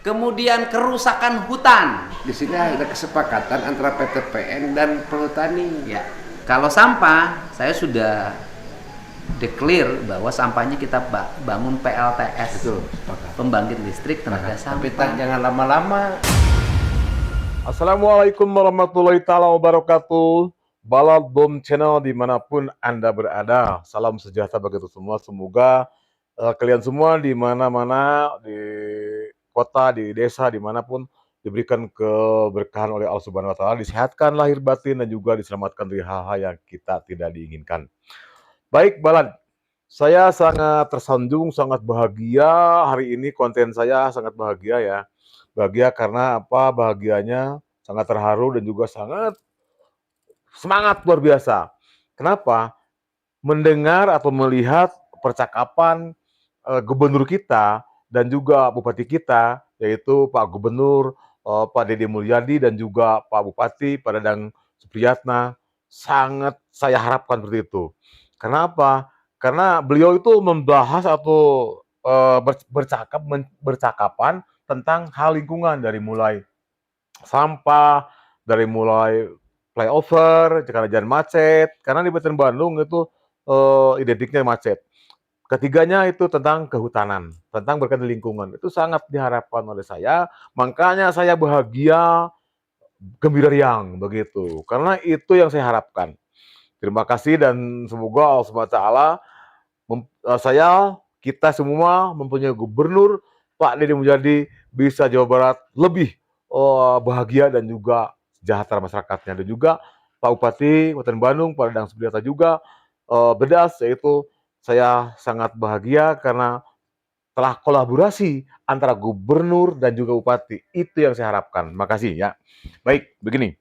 kemudian kerusakan hutan. Di sini ada kesepakatan antara PT PN dan Perhutani. Ya, kalau sampah saya sudah declare bahwa sampahnya kita bangun PLTS, Betul, sepakat. pembangkit listrik tenaga Tapi sampah. jangan lama-lama. Assalamualaikum warahmatullahi taala wabarakatuh. Balad Bom Channel dimanapun Anda berada. Salam sejahtera bagi kita semua. Semoga kalian semua di mana-mana, di kota, di desa, dimanapun diberikan keberkahan oleh Allah Subhanahu Wa Taala, disehatkan lahir batin dan juga diselamatkan dari hal-hal yang kita tidak diinginkan. Baik, Balad. Saya sangat tersanjung, sangat bahagia hari ini. Konten saya sangat bahagia ya. Bahagia karena apa? Bahagianya sangat terharu dan juga sangat semangat luar biasa. Kenapa? Mendengar atau melihat percakapan gubernur kita dan juga bupati kita, yaitu Pak Gubernur Pak Deddy Mulyadi dan juga Pak Bupati Pak Dadang Supriyatna, sangat saya harapkan seperti itu. Kenapa? Karena beliau itu membahas atau bercakapan tentang hal lingkungan, dari mulai sampah, dari mulai flyover, karena jalan macet, karena di Kabupaten Bandung itu identiknya macet. Ketiganya itu tentang kehutanan, tentang berkaitan lingkungan. Itu sangat diharapkan oleh saya, makanya saya bahagia, gembira riang begitu. Karena itu yang saya harapkan. Terima kasih dan semoga Allah SWT kita semua mempunyai gubernur Pak Deddy Mulyadi bisa Jawa Barat lebih bahagia dan juga sejahtera masyarakatnya, dan juga Pak Bupati Kabupaten Bandung Pak Dadang Supriyatna juga Bedas, yaitu saya sangat bahagia karena telah kolaborasi antara gubernur dan juga bupati. Itu yang saya harapkan. Makasih ya. Baik, begini.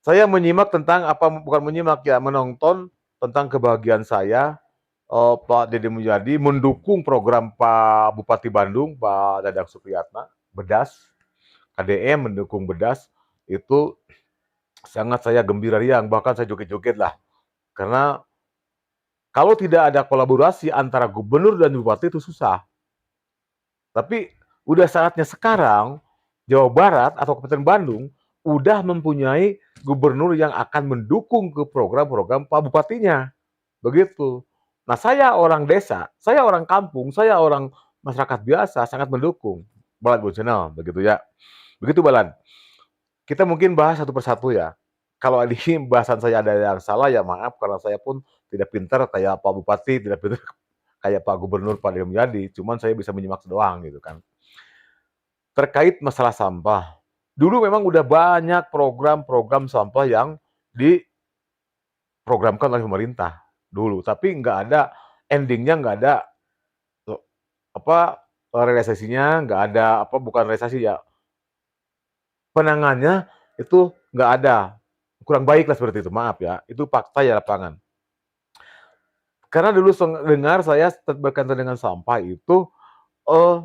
Saya menyimak tentang bukan menyimak ya, menonton tentang kebahagiaan saya. Pak Deddy Mulyadi mendukung program Pak Bupati Bandung, Pak Dadang Supriyatna, Bedas, KDM mendukung Bedas, itu sangat saya gembira riang, bahkan saya joget-joget lah. Karena kalau tidak ada kolaborasi antara gubernur dan bupati itu susah. Tapi udah saatnya sekarang Jawa Barat atau Kabupaten Bandung udah mempunyai gubernur yang akan mendukung ke program-program Pak Bupatinya. Begitu. Nah, saya orang desa, saya orang kampung, saya orang masyarakat biasa sangat mendukung Balad Bom Channel, begitu ya. Begitu Balad. Kita mungkin bahas satu persatu ya. Kalau ini bahasan saya ada yang salah ya maaf, karena saya pun tidak pintar kayak Pak Bupati, tidak pintar kayak Pak Gubernur Pak Deddy Mulyadi, cuman saya bisa menyimak doang gitu kan. Terkait masalah sampah. Dulu memang udah banyak program-program sampah yang diprogramkan oleh pemerintah dulu, tapi nggak ada endingnya, nggak ada realisasinya, nggak ada bukan realisasi ya, penangannya itu nggak ada, kurang baik lah seperti itu, maaf ya, itu fakta ya lapangan. Karena dulu dengar saya berkaitan dengan sampah itu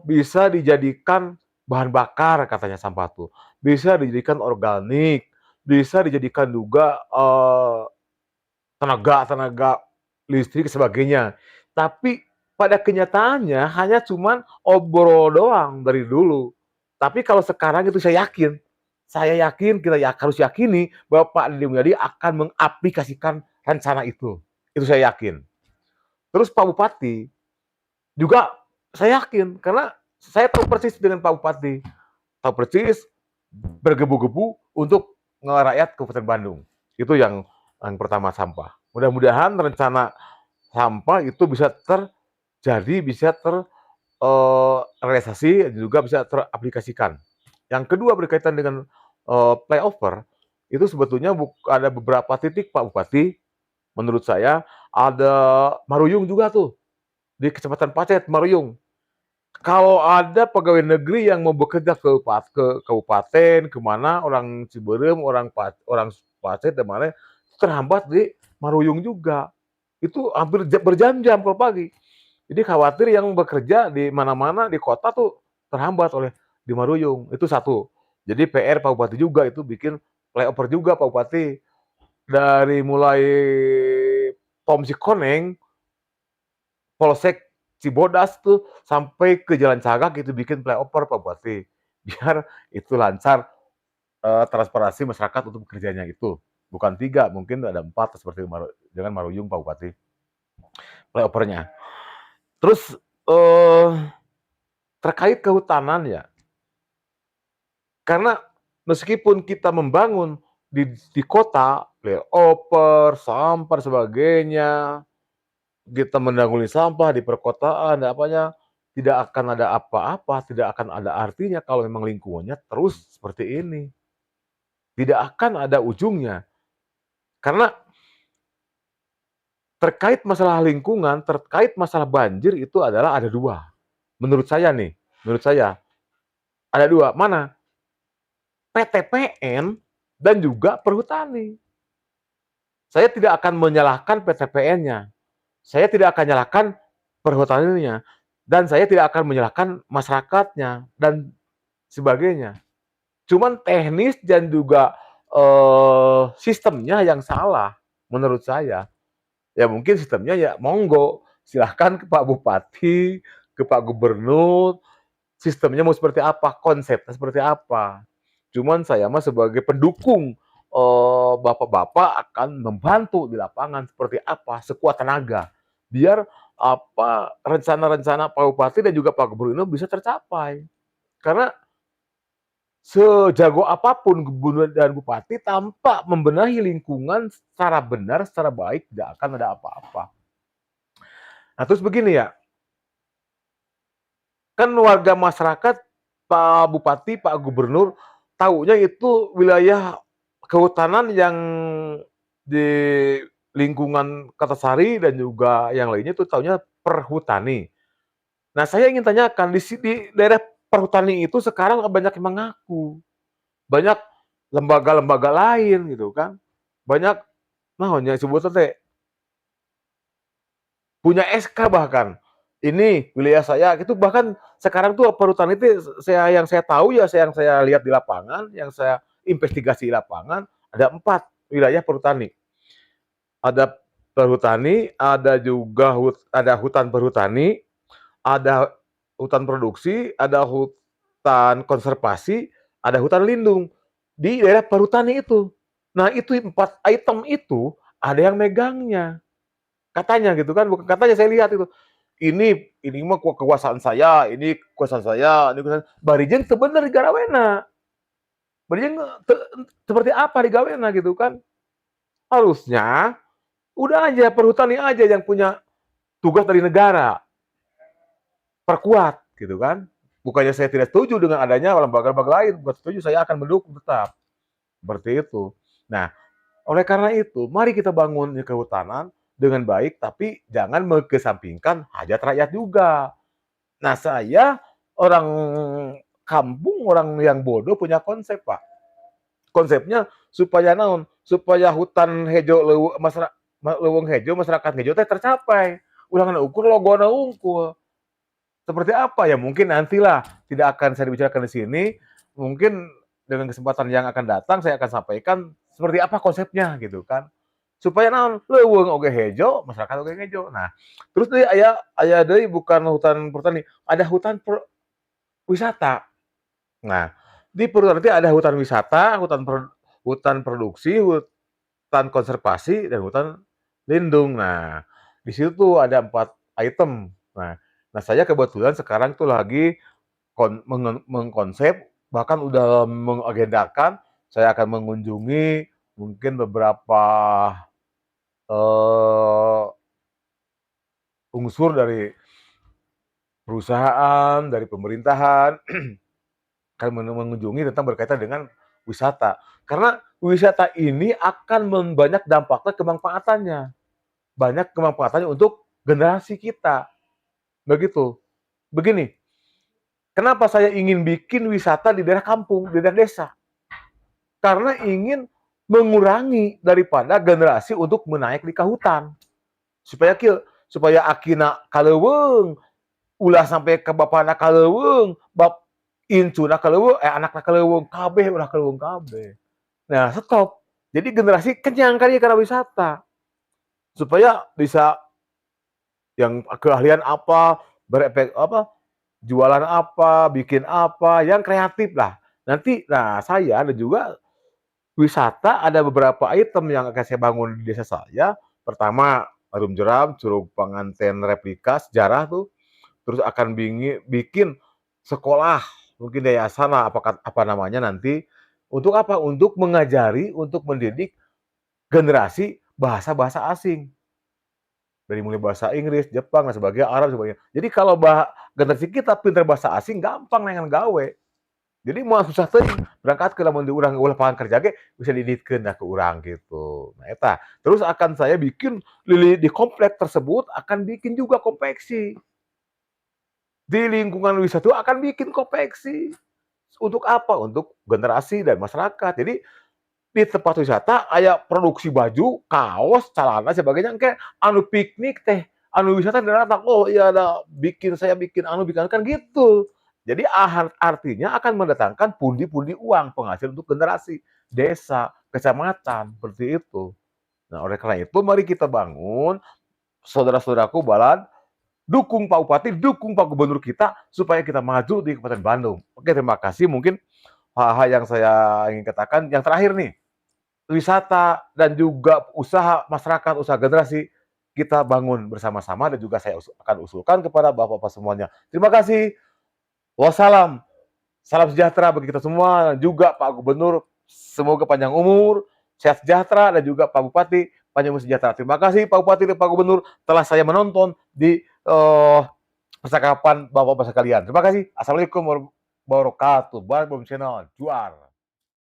bisa dijadikan bahan bakar katanya sampah tuh, bisa dijadikan organik, bisa dijadikan juga tenaga listrik sebagainya. Tapi pada kenyataannya hanya cuman obrol doang dari dulu. Tapi kalau sekarang itu saya yakin, kita ya harus yakini bahwa Pak Deddy Mulyadi akan mengaplikasikan rencana itu. Itu saya yakin. Terus Pak Bupati juga saya yakin, karena saya tahu persis dengan Pak Bupati. Tahu persis, bergebu-gebu untuk rakyat Kabupaten Bandung. Itu yang pertama, sampah. Mudah-mudahan rencana sampah itu bisa terjadi, bisa terrealisasi, juga bisa teraplikasikan. Yang kedua berkaitan dengan flyover, itu sebetulnya ada beberapa titik Pak Bupati, menurut saya ada Maruyung juga tuh, di Kecamatan Pacet, Maruyung. Kalau ada pegawai negeri yang mau bekerja ke kabupaten, kemana, orang Ciberem, orang Pacet, dan mana, terhambat di Maruyung juga. Itu hampir berjam-jam kalau pagi. Jadi khawatir yang bekerja di mana-mana di kota tuh terhambat oleh di Maruyung. Itu satu. Jadi PR Pak Bupati juga itu bikin flyover juga Pak Bupati. Dari mulai Tom Sikoneng, Polsek Cibodas tuh sampai ke Jalan Cagak itu bikin flyover Pak Bupati. Biar itu lancar transparansi masyarakat untuk bekerjanya itu. Bukan 3, mungkin ada 4 seperti dengan Maruyung Pak Bupati. Flyovernya. Terus terkait kehutanan ya, karena meskipun kita membangun di kota, flyover, sampah dan sebagainya, kita menanggulangi sampah di perkotaan dan apanya, tidak akan ada apa-apa, tidak akan ada artinya kalau memang lingkungannya terus seperti ini. Tidak akan ada ujungnya. Karena terkait masalah lingkungan, terkait masalah banjir itu adalah ada 2. Menurut saya nih, menurut saya ada 2. Mana? PTPN dan juga perhutani. Saya tidak akan menyalahkan PTPN-nya. Saya tidak akan menyalahkan perhutaninya. Dan saya tidak akan menyalahkan masyarakatnya dan sebagainya. Cuman teknis dan juga sistemnya yang salah menurut saya. Ya mungkin sistemnya ya monggo, silahkan ke Pak Bupati, ke Pak Gubernur, sistemnya mau seperti apa, konsepnya seperti apa. Cuman saya mah sebagai pendukung bapak-bapak akan membantu di lapangan seperti apa, sekuat tenaga. Biar apa rencana-rencana Pak Bupati dan juga Pak Gubernur bisa tercapai. Karena sejago apapun gubernur dan bupati tanpa membenahi lingkungan secara benar, secara baik, tidak akan ada apa-apa. Nah, terus begini ya, kan warga masyarakat, Pak Bupati, Pak Gubernur, taunya itu wilayah kehutanan yang di lingkungan Kertasari dan juga yang lainnya itu taunya perhutani. Nah, saya ingin tanyakan, di daerah perhutani itu sekarang banyak yang mengaku. Banyak lembaga-lembaga lain gitu kan. Banyak naonnya sebutnya teh punya SK bahkan. Ini wilayah saya gitu, bahkan sekarang tuh perhutani itu yang saya tahu ya, yang saya lihat di lapangan, yang saya investigasi di lapangan, ada 4 wilayah perhutani. Ada perhutani, ada juga ada hutan perhutani, ada hutan produksi, ada hutan konservasi, ada hutan lindung di daerah perhutani itu. Nah, itu 4 item itu ada yang megangnya. Katanya gitu kan, bukan katanya, saya lihat itu. Ini mah kekuasaan saya, ini kekuasaan saya, ini kekuasaan. Barijeun teu bener di garawena. Barijeun seperti apa di gawena gitu kan. Harusnya udah aja perhutani aja yang punya tugas dari negara. Perkuat gitu kan. Bukannya saya tidak setuju dengan adanya lembaga-lembaga lain, bukan setuju, saya akan mendukung tetap. Seperti itu. Nah, oleh karena itu, mari kita bangun kehutanan dengan baik, tapi jangan mengesampingkan hajat rakyat juga. Nah, saya orang kampung, orang yang bodoh punya konsep, Pak. Konsepnya supaya naon? Supaya hutan hejo leuweung hejo, masyarakat hejo teh tercapai. Ulangan ukur logona unggul. Seperti apa ya? Mungkin nantilah, tidak akan saya bicarakan di sini. Mungkin dengan kesempatan yang akan datang saya akan sampaikan seperti apa konsepnya gitu kan. Supaya naon? Leuweung oge hejo, masyarakat oge hejo. Nah, terus deui aya deui bukan hutan pertani, ada hutan wisata. Nah, di perhutani itu ada hutan wisata, hutan produksi, hutan konservasi, dan hutan lindung. Nah, di situ tuh ada 4 item. Nah, saya kebetulan sekarang tuh lagi mengkonsep, bahkan udah mengagendakan, saya akan mengunjungi mungkin beberapa eh, unsur dari perusahaan, dari pemerintahan, akan mengunjungi tentang berkaitan dengan wisata. Karena wisata ini akan banyak dampaknya, kemanfaatannya. Banyak kemanfaatannya untuk generasi kita. Begitu. Begini, kenapa saya ingin bikin wisata di daerah kampung, di daerah desa? Karena ingin mengurangi daripada generasi untuk menaik di hutan. Supaya akina kaleuweung, ulah sampai ke bapana kaleuweung, incuna kaleuweung, anakna kaleuweung kabeh, ulah kaleuweung kabeh. Nah, stop. Jadi generasi kenyang kali karena wisata. Supaya bisa yang keahlian apa, berefek apa, jualan apa, bikin apa, yang kreatif lah. Nanti, nah saya dan juga wisata ada beberapa item yang akan saya bangun di desa saya. Pertama, Arum Jeram, Curug Panganten replika sejarah tuh. Terus akan bikin sekolah, mungkin yayasan lah, apa namanya nanti. Untuk apa? Untuk mengajari, untuk mendidik generasi bahasa-bahasa asing. Dari mulai bahasa Inggris, Jepang, dan sebagainya, Arab, dan sebagainya. Jadi kalau generasi kita pintar bahasa asing, gampang nengan gawe. Jadi mau susah teh berangkat ke lamun di urang lapangan kerja ge bisa diditkeun ke urang gitu. Nah eta, terus akan saya bikin di komplek tersebut akan bikin juga konveksi. Di lingkungan wisata akan bikin konveksi. Untuk apa? Untuk generasi dan masyarakat. Jadi di tempat wisata aya produksi baju, kaos, celana sebagainya engke anu piknik teh, anu wisata datang, oh iya ada saya bikin anu bikin kan gitu. Jadi artinya akan mendatangkan pundi-pundi uang penghasil untuk generasi, desa, kecamatan, seperti itu. Nah, oleh karena itu mari kita bangun, saudara-saudaraku Balan, dukung Pak Bupati, dukung Pak Gubernur kita supaya kita maju di Kabupaten Bandung. Oke, terima kasih. Mungkin hal-hal yang saya ingin katakan. Yang terakhir nih, wisata dan juga usaha masyarakat, usaha generasi kita bangun bersama-sama dan juga saya akan usulkan kepada Bapak-bapak semuanya. Terima kasih. Wassalam. Salam sejahtera bagi kita semua dan juga Pak Gubernur. Semoga panjang umur, sehat sejahtera dan juga Pak Bupati panjang umur sejahtera. Terima kasih Pak Bupati dan Pak Gubernur telah saya menonton di percakapan Bapak-bapak sekalian. Terima kasih. Assalamualaikum warahmatullahi wabarakatuh. Barat Channel, juar.